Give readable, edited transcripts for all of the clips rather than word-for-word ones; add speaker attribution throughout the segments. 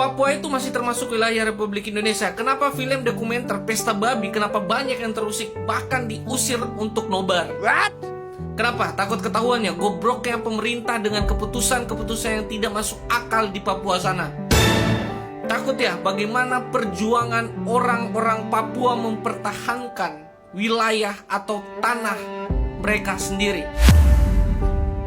Speaker 1: Papua itu masih termasuk wilayah Republik Indonesia. Kenapa film dokumenter Pesta Babi, kenapa banyak yang terusik, bahkan diusir untuk nobar?
Speaker 2: What?
Speaker 1: Kenapa? Takut ketahuannya gobroknya pemerintah dengan keputusan-keputusan yang tidak masuk akal di Papua sana. Takut ya bagaimana perjuangan orang-orang Papua mempertahankan wilayah atau tanah mereka sendiri.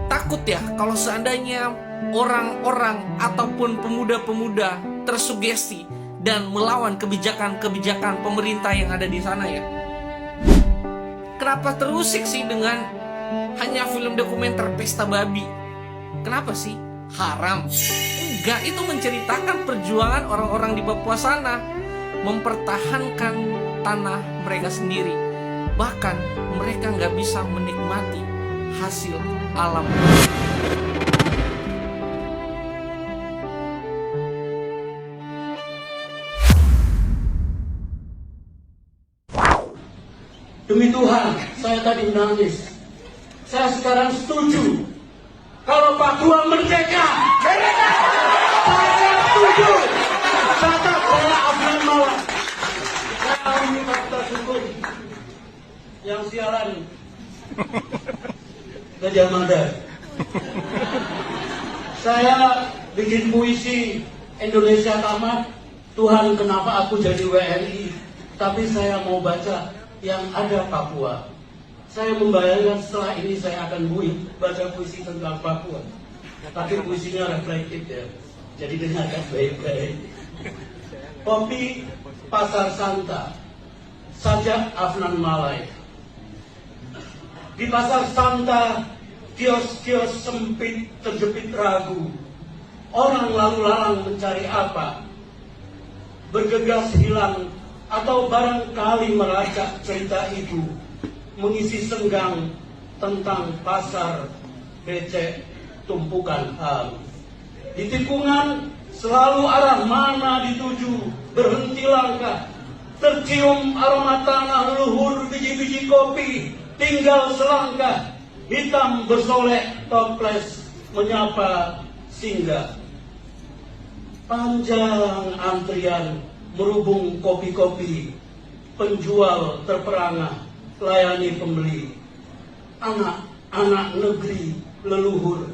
Speaker 1: Takut ya kalau seandainya orang-orang ataupun pemuda-pemuda tersugesti dan melawan kebijakan-kebijakan pemerintah yang ada di sana ya. Kenapa terusik sih dengan hanya film dokumenter Pesta Babi? Kenapa sih? Haram? Enggak, itu menceritakan perjuangan orang-orang di Papua sana mempertahankan tanah mereka sendiri. Bahkan mereka nggak bisa menikmati hasil alam.
Speaker 3: Demi Tuhan, saya tadi menangis. Saya sekarang setuju kalau Papua merdeka. Saya setuju. Kata saya Afnan Malang. Saya ini kata syukur yang siaran Gajah Mada. Saya bikin puisi Indonesia tamat. Tuhan, kenapa aku jadi WNI? Tapi saya mau baca yang ada Papua. Saya membayangkan setelah ini saya akan baca puisi tentang Papua. Tapi puisinya reflektif ya. Jadi dengarkan baik-baik. Kopi Pasar Santa, sajak Afnan Malai. Di Pasar Santa, kios-kios sempit terjepit ragu. Orang lalu lalang mencari apa? Bergegas hilang atau barangkali melacak cerita itu, mengisi senggang tentang pasar becek tumpukan hal. Di tikungan selalu arah mana dituju, berhenti langkah, tercium aroma tanah leluhur biji-biji kopi, tinggal selangkah, hitam bersolek toples menyapa singgah. Panjang antrian merubung kopi-kopi, penjual terperangah, layani pembeli. Anak-anak negeri leluhur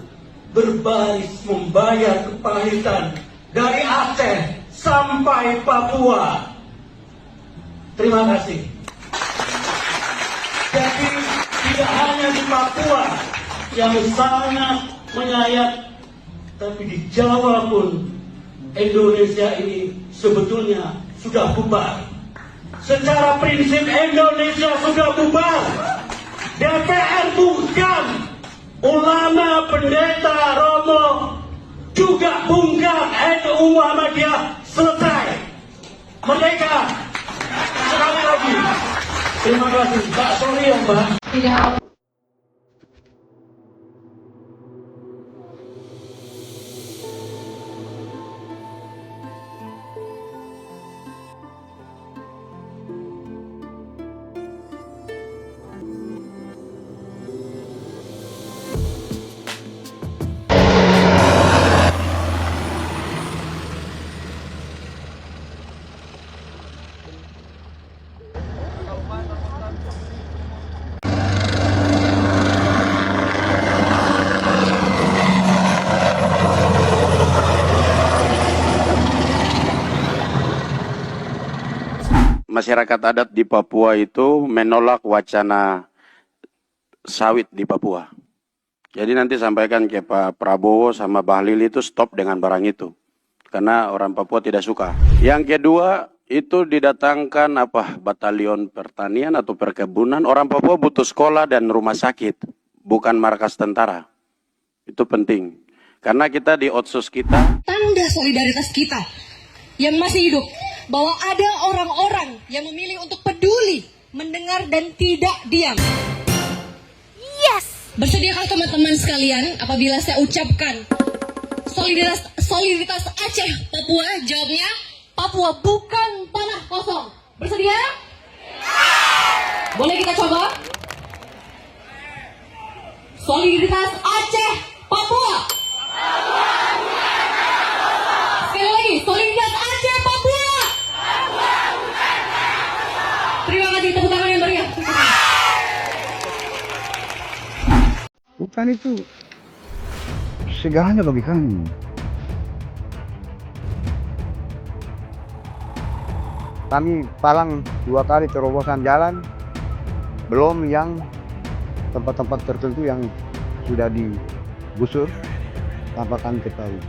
Speaker 3: berbaris membayar kepahitan dari Aceh sampai Papua. Terima kasih. Jadi tidak hanya di Papua yang sangat menyayat, tapi di Jawa pun Indonesia ini sebetulnya sudah bubar. Secara prinsip Indonesia sudah bubar. DPR bukan, ulama, pendeta, romo, juga bungkam, NU Muhammadiyah selesai. Merdeka. Sekali lagi. Terima kasih. Pak, sorry ya Mbak.
Speaker 4: Tidak.
Speaker 5: Masyarakat adat di Papua itu menolak wacana sawit di Papua. Jadi nanti sampaikan ke Pak Prabowo sama Bahlil itu stop dengan barang itu. Karena orang Papua tidak suka. Yang kedua itu didatangkan batalion pertanian atau perkebunan. Orang Papua butuh sekolah dan rumah sakit. Bukan markas tentara. Itu penting. Karena kita di otsus kita.
Speaker 6: Tanda solidaritas kita yang masih hidup. Bahwa ada orang-orang yang memilih untuk peduli, mendengar dan tidak diam. Yes! Bersediakah teman-teman sekalian apabila saya ucapkan solidaritas Aceh Papua? Jawabnya, Papua bukan tanah kosong. Bersedia? Boleh kita coba? Solidaritas Aceh Papua. Sekali lagi, solidaritas
Speaker 2: Hutan itu segalanya bagi kami. Kami palang 2 kali terobosan jalan, belum yang tempat-tempat tertentu yang sudah digusur tanpa kami ketahui.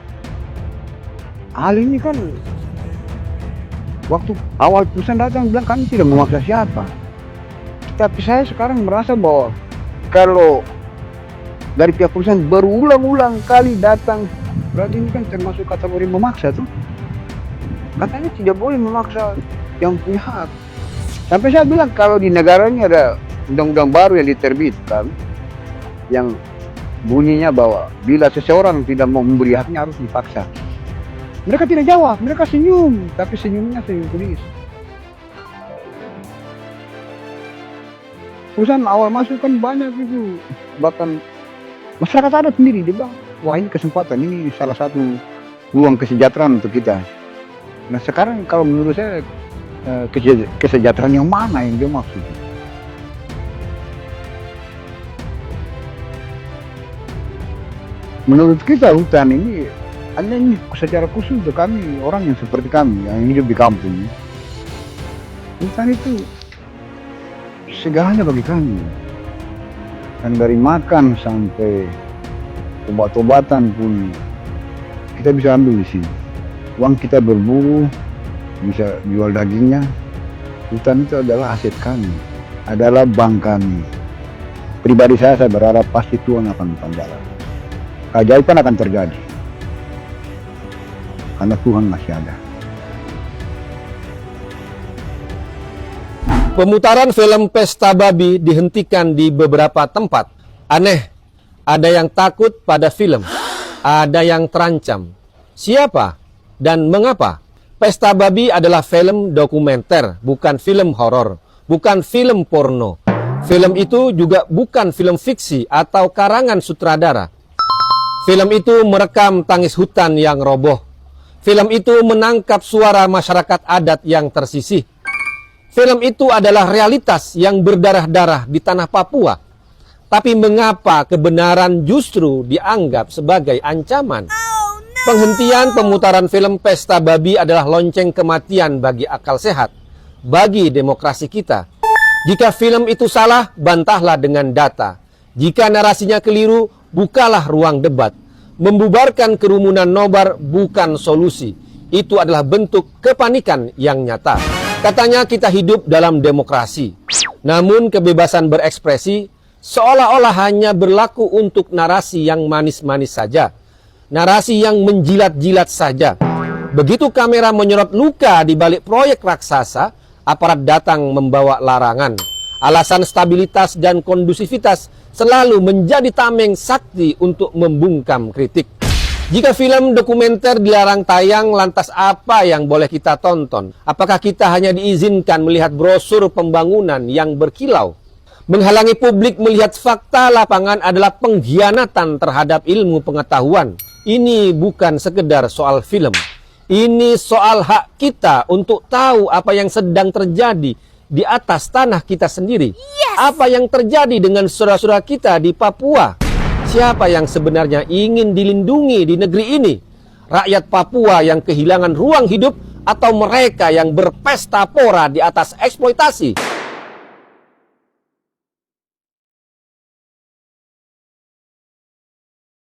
Speaker 2: Hal ini kan waktu awal perusahaan datang bilang kami tidak memaksa siapa. Tapi saya sekarang merasa bahwa kalau dari pihak perusahaan berulang-ulang kali datang, berarti ini kan termasuk kategori memaksa tuh. Katanya tidak boleh memaksa yang punya hak. Sampai saya bilang kalau di negara ini ada undang-undang baru yang diterbitkan yang bunyinya bahwa bila seseorang tidak mau memberi haknya harus dipaksa. Mereka tidak jawab, mereka senyum, tapi senyumnya senyum tulis. Perusahaan awal masuk kan banyak itu, bahkan masyarakat adat sendiri dia bilang, wah ini kesempatan, ini salah satu ruang kesejahteraan untuk kita. Nah sekarang kalau menurut saya kesejahteraan yang mana yang dia maksud? Menurut kita hutan ini hanya ini secara khusus untuk kami, orang yang seperti kami yang hidup di kampung. Hutan itu segalanya bagi kami. Dan dari makan sampai obat-obatan pun kita bisa ambil di sini. Uang kita berburu, bisa jual dagingnya. Hutan itu adalah aset kami, adalah bank kami. Pribadi saya berharap pasti Tuhan akan jalan. Keajaiban akan terjadi. Karena Tuhan masih ada.
Speaker 4: Pemutaran film Pesta Babi dihentikan di beberapa tempat. Aneh, ada yang takut pada film, ada yang terancam. Siapa dan mengapa? Pesta Babi adalah film dokumenter, bukan film horor, bukan film porno. Film itu juga bukan film fiksi atau karangan sutradara. Film itu merekam tangis hutan yang roboh. Film itu menangkap suara masyarakat adat yang tersisih. Film itu adalah realitas yang berdarah-darah di tanah Papua. Tapi mengapa kebenaran justru dianggap sebagai ancaman? Penghentian pemutaran film Pesta Babi adalah lonceng kematian bagi akal sehat, bagi demokrasi kita. Jika film itu salah, bantahlah dengan data. Jika narasinya keliru, bukalah ruang debat. Membubarkan kerumunan nobar bukan solusi. Itu adalah bentuk kepanikan yang nyata. Katanya kita hidup dalam demokrasi. Namun kebebasan berekspresi seolah-olah hanya berlaku untuk narasi yang manis-manis saja. Narasi yang menjilat-jilat saja. Begitu kamera menyorot luka di balik proyek raksasa, aparat datang membawa larangan. Alasan stabilitas dan kondusivitas selalu menjadi tameng sakti untuk membungkam kritik. Jika film dokumenter dilarang tayang, lantas apa yang boleh kita tonton? Apakah kita hanya diizinkan melihat brosur pembangunan yang berkilau? Menghalangi publik melihat fakta lapangan adalah pengkhianatan terhadap ilmu pengetahuan. Ini bukan sekedar soal film. Ini soal hak kita untuk tahu apa yang sedang terjadi di atas tanah kita sendiri. Apa yang terjadi dengan saudara-saudara kita di Papua? Siapa yang sebenarnya ingin dilindungi di negeri ini? Rakyat Papua yang kehilangan ruang hidup atau mereka yang berpesta pora di atas eksploitasi?